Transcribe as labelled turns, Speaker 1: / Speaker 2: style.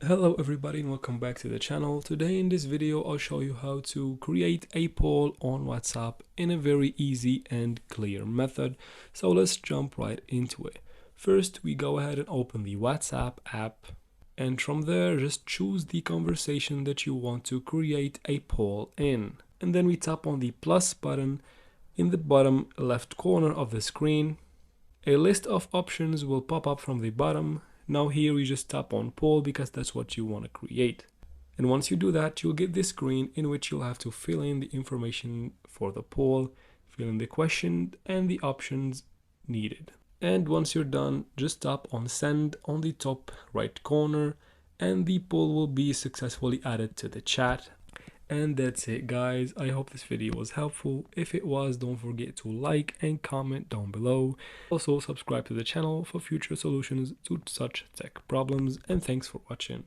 Speaker 1: Hello everybody and welcome back to the channel. Today in this video I'll show you how to create a poll on WhatsApp in a very easy and clear method. So let's jump right into it. First we go ahead and open the WhatsApp app, and from there just choose the conversation that you want to create a poll in. And then we tap on the plus button in the bottom left corner of the screen. A list of options will pop up from the bottom. Now here we just tap on poll because that's what you want to create. And once you do that, you'll get this screen in which you'll have to fill in the information for the poll, fill in the question and the options needed. And once you're done, just tap on send on the top right corner and the poll will be successfully added to the chat. And that's it guys, I hope this video was helpful. If it was, don't forget to like and comment down below. Also subscribe to the channel for future solutions to such tech problems, and thanks for watching.